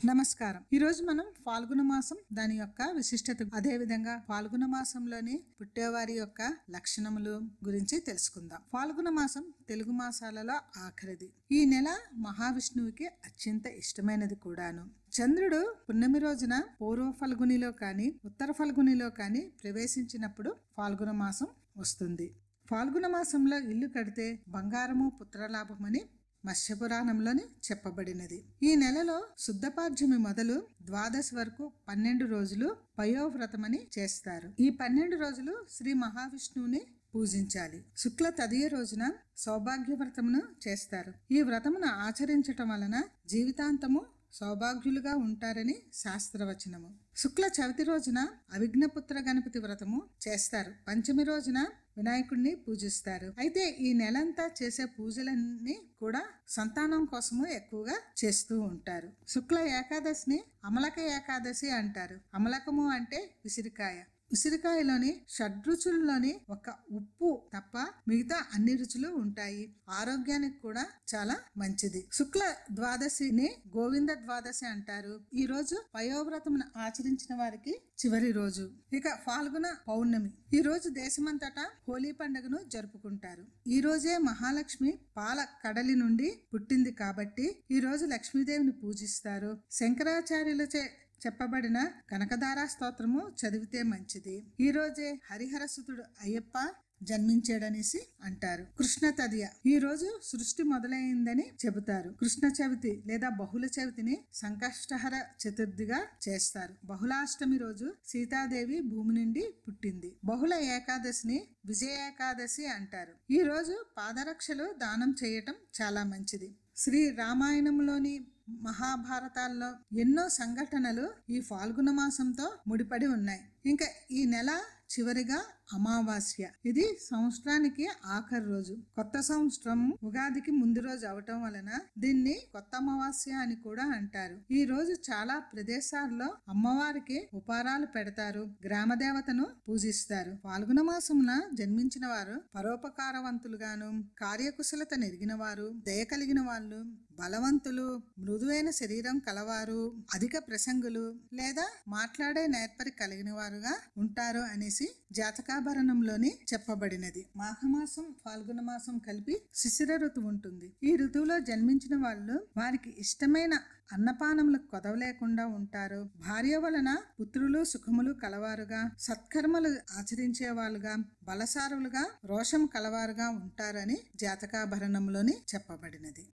నమస్కారం. ఈ రోజు మనం ఫాల్గుణ మాసం దాని యొక్క విశిష్టత, అదే విధంగా ఫాల్గుణ మాసంలోని పుట్టేవారి యొక్క లక్షణములు గురించి తెలుసుకుందాం. ఫాల్గుణ మాసం తెలుగు మాసాలలో ఆఖరిది. ఈ నెల మహావిష్ణువుకి అత్యంత ఇష్టమైనది కూడాను. చంద్రుడు పున్నమి రోజున పూర్వ ఫల్గునిలో కాని ఉత్తర ఫల్గునిలో కాని ప్రవేశించినప్పుడు ఫాల్గుణ మాసం వస్తుంది. ఫాల్గుణ మాసంలో ఇల్లు కడితే బంగారము పుత్రలాభమని మత్స్యపురాణంలోని చెప్పబడినది. ఈ నెలలో శుద్ధపాడ్యమి మొదలు ద్వాదశి వరకు 12 రోజులు పయోవ్రతమని చేస్తారు. ఈ 12 రోజులు శ్రీ మహావిష్ణువుని పూజించాలి. శుక్ల తదియ రోజున సౌభాగ్య వ్రతమును చేస్తారు. ఈ వ్రతమును ఆచరించటం వలన జీవితాంతము సౌభాగ్యులుగా ఉంటారని శాస్త్రవచనము. శుక్ల చవితి రోజున అవిఘ్నపుత్ర గణపతి వ్రతము చేస్తారు. పంచమి రోజున వినాయకుడిని పూజిస్తారు. అయితే ఈ నెలంతా చేసే పూజలన్నీ కూడా సంతానం కోసము ఎక్కువగా చేస్తూ ఉంటారు. శుక్ల ఏకాదశిని అమలక ఏకాదశి అంటారు. అమలకము అంటే విసిరికాయ. ఉసిరికాయలోని షడ్రుచుల్లోని ఒక ఉప్పు తప్ప మిగతా అన్ని రుచులు ఉంటాయి. ఆరోగ్యానికి కూడా చాలా మంచిది. శుక్ల ద్వాదశిని గోవింద ద్వాదశి అంటారు. ఈ రోజు పయోవ్రతమును ఆచరించిన వారికి చివరి రోజు. ఇక ఫాల్గుణ పౌర్ణమి. ఈ రోజు దేశమంతటా హోలీ పండుగను జరుపుకుంటారు. ఈ రోజే మహాలక్ష్మి పాల కడలి నుండి పుట్టింది కాబట్టి ఈ రోజు లక్ష్మీదేవిని పూజిస్తారు. శంకరాచార్యులచే చెప్పబడిన కనకదార స్తోత్రము చదివితే మంచిది. ఈ రోజే హరిహరసుతుడు అయ్యప్ప జన్మించాడనేసి అంటారు. కృష్ణ తదియ. ఈ రోజు సృష్టి మొదలైందని చెబుతారు. కృష్ణ చవితి లేదా బహుళ చవితిని సంకష్టహర చతుర్థిగా చేస్తారు. బహుళాష్టమి రోజు సీతాదేవి భూమి నుండి పుట్టింది. బహుళ ఏకాదశిని విజయ ఏకాదశి అంటారు. ఈ రోజు పాదరక్షలు దానం చేయటం చాలా మంచిది. శ్రీ రామాయణంలోని మహాభారతాల్లో ఎన్నో సంఘటనలు ఈ ఫాల్గుణ మాసంతో ముడిపడి ఉన్నాయి. ఇంకా ఈ నెల చివరిగా అమావాస్య. ఇది సంవత్సరానికి ఆఖరి రోజు. కొత్త సంవత్సరం ఉగాదికి ముందు రోజు అవటం వలన దీన్ని కొత్త అమావాస్య అని కూడా అంటారు. ఈ రోజు చాలా ప్రదేశాల్లో అమ్మవారికి ఉపారాలు పెడతారు. గ్రామ దేవతను పూజిస్తారు. ఫాల్గుణ మాసమున జన్మించిన వారు పరోపకారవంతులుగాను, కార్యకుశలత నెరిగిన వారు, దయ కలిగిన వాళ్ళు, బలవంతులు, మృదువైన శరీరం కలవారు, అధిక ప్రసంగులు లేదా మాట్లాడే నేర్పరి కలిగిన వారుగా ఉంటారు అనేసి జాతకాభరణంలోని చెప్పబడినది. మాఘమాసం ఫాల్గుణ మాసం కలిపి శిశిర ఋతువు ఉంటుంది. ఈ ఋతువులో జన్మించిన వాళ్ళు వారికి ఇష్టమైన అన్నపానములకు కొదవలేకుండా ఉంటారు. భార్య వలన పుత్రులు సుఖములు కలవారుగా, సత్కర్మలు ఆచరించే వాళ్ళుగా, బలసారులుగా, రోషం కలవారుగా ఉంటారని జాతకాభరణంలోని చెప్పబడినది.